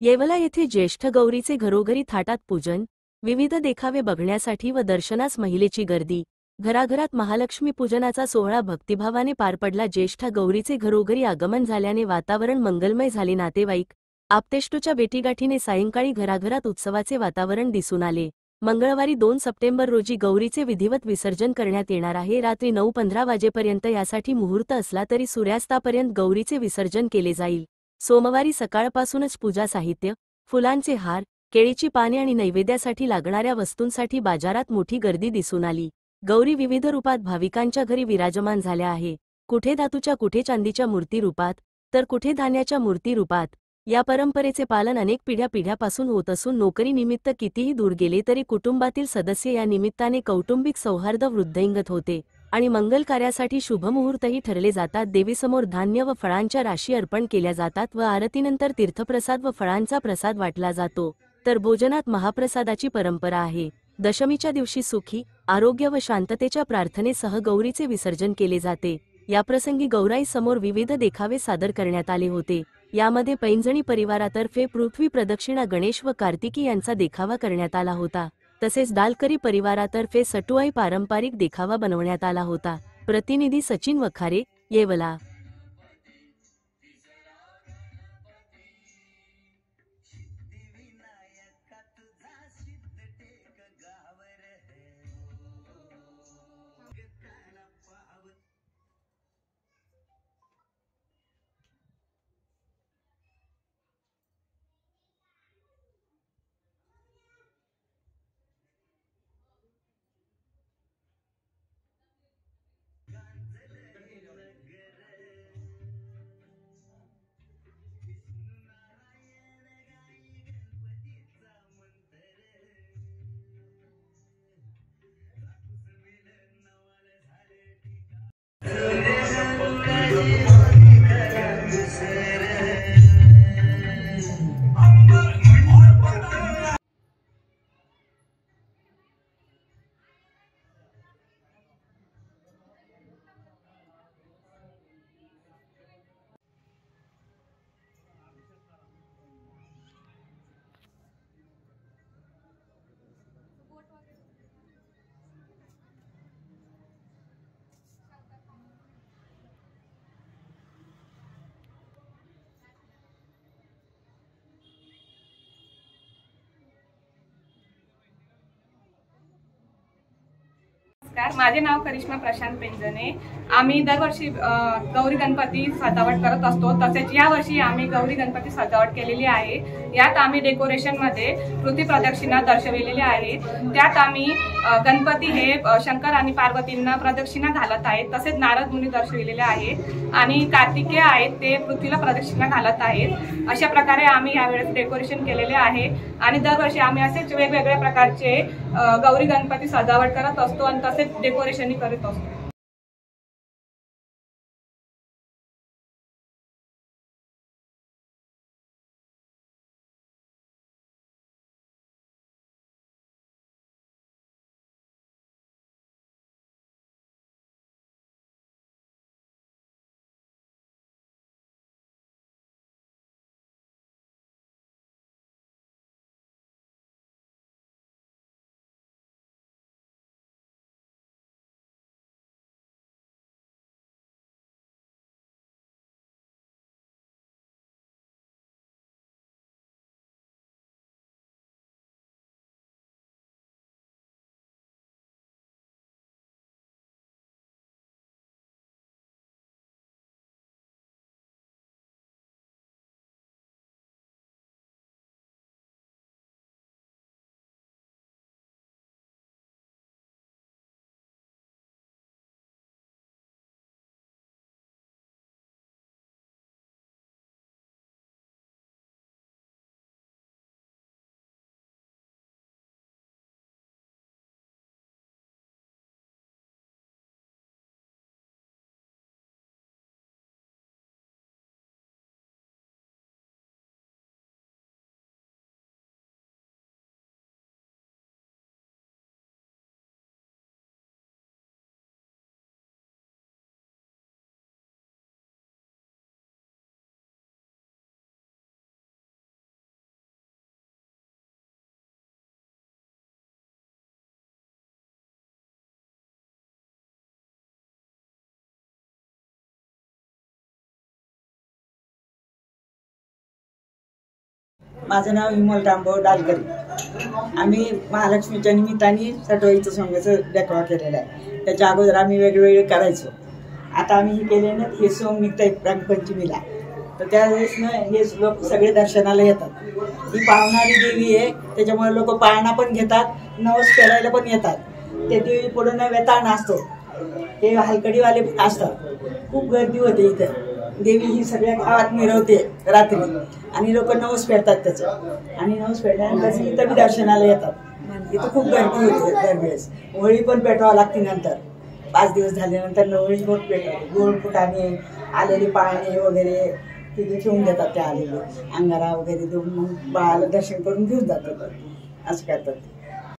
येवला येथे ज्येष्ठ गौरीचे घरोघरी थाटात पूजन, विविध देखावे बघण्यासाठी व दर्शनास महिलेची गर्दी। घराघरात महालक्ष्मी पूजनाचा सोहळा भक्तिभावाने पार पडला। ज्येष्ठ गौरीचे घरोघरी आगमन झाल्याने वातावरण मंगलमय झाले। नातेवाईक आप्तेष्टच्या भेटीगाठीने सायंकाळी घराघरात उत्सवाचे वातावरण दिसून आले। मंगळवारी 2 सप्टेंबर रोजी गौरीचे विधिवत विसर्जन करण्यात येणार आहे। रात्री 9:15 वाजेपर्यंत यासाठी मुहूर्त असला तरी सूर्यास्तापर्यंत गौरीचे विसर्जन केले जाईल। सोमवारी सकाळपासूनच पूजा साहित्य, फुलांचे हार, केळीची पाने आणि नैवेद्यासाठी लागणाऱ्या वस्तूंसाठी बाजारात मोठी गर्दी दिसून आली। गौरी विविध रूपात भाविकांच्या घरी विराजमान झाल्या आहे। कुठे धातूच्या, कुठे चांदीच्या मूर्ती रूपात, तर कुठे धान्याच्या मूर्ती रूपात। या परंपरेचे पालन अनेक पिढ्यापासून होत असून नोकरीनिमित्त कितीही दूर गेले तरी कुटुंबातील सदस्य या निमित्ताने कौटुंबिक सौहार्द वृद्धिंगत होते आणि मंगल कार्यासाठी शुभमुहूर्तही ठरले जातात। देवीसमोर धान्य व फळांच्या राशी अर्पण केल्या जातात व आरतीनंतर तीर्थप्रसाद व फळांचा प्रसाद वाटला जातो, तर भोजनात महाप्रसादाची परंपरा आहे। दशमीच्या दिवशी सुखी, आरोग्य व शांततेच्या प्रार्थनेसह गौरीचे विसर्जन केले जाते। याप्रसंगी गौराई समोर विविध देखावे सादर करण्यात आले होते। यामध्ये पैंजणी परिवारातर्फे पृथ्वी प्रदक्षिणा, गणेश व कार्तिकी यांचा देखावा करण्यात आला होता। तसेच दालकरी परिवारातर्फे सटुआई पारंपरिक देखावा बनवण्यात आला होता। प्रतिनिधी सचिन वखारे, येवला। माझे नाव करिश्मा प्रशांत पेंजने। आम्ही दरवर्षी गौरी गणपती सजावट करत असतो। तसेच या वर्षी आम्ही गौरी गणपती सजावट केलेली आहे। यात आम्ही डेकोरेशन मध्ये पृथ्वी प्रदक्षिणा दर्शविलेली आहे। त्यात आम्ही गणपती हे शंकर आणि पार्वतींना प्रदक्षिणा घालत आहेत, तसेच नारद मुनी दर्शविलेले आहेत आणि कार्तिकेय आहेत ते पृथ्वीला प्रदक्षिणा घालत आहेत। अशा प्रकारे आम्ही यावेळेस डेकोरेशन केलेले आहे आणि दरवर्षी आम्ही असेच वेगवेगळ्या प्रकारचे गौरी गणपती सजावट करत असतो आणि तसेच डेकोरेशन करत असतो। माझं नाव विमल रामभाऊ डालकरी. आम्ही महालक्ष्मीच्या निमित्ताने सटवाईचं सोंगाचं डेकोरा केलेलं आहे. त्याच्या अगोदर आम्ही वेगवेगळे करायचो. आता आम्ही हे केले ना, हे सोंग निघतंय रंगपंचमीला, तर त्यावेळेस ना हे लोक सगळे दर्शनाला येतात. ही पावणारी देवी आहे, त्याच्यामुळे लोक पाळणा पण घेतात, नवस फेरायला पण येतात. त्या देवी पुढे न वेताळ असतो, ते हलकडीवाले पण असतात. खूप गर्दी होते इथं. देवी ही सगळ्या गावात मिरवते रात्री आणि लोक नवस फेडतात त्याचं, आणि नवस फेडल्यानंतर इथं बी दर्शनाला येतात. इथं खूप गर्दी होते दरवेळेस. होळी पण पेटवावं लागते नंतर, 5 दिवस झाल्यानंतर नवळी गोड पेटवते. गोड फुटाणे, आलेले पाळणे वगैरे तिथे ठेवून देतात. त्या आलेले अंगारा वगैरे देऊन मग बाळाला दर्शन करून घेऊन जातात. असं करतात.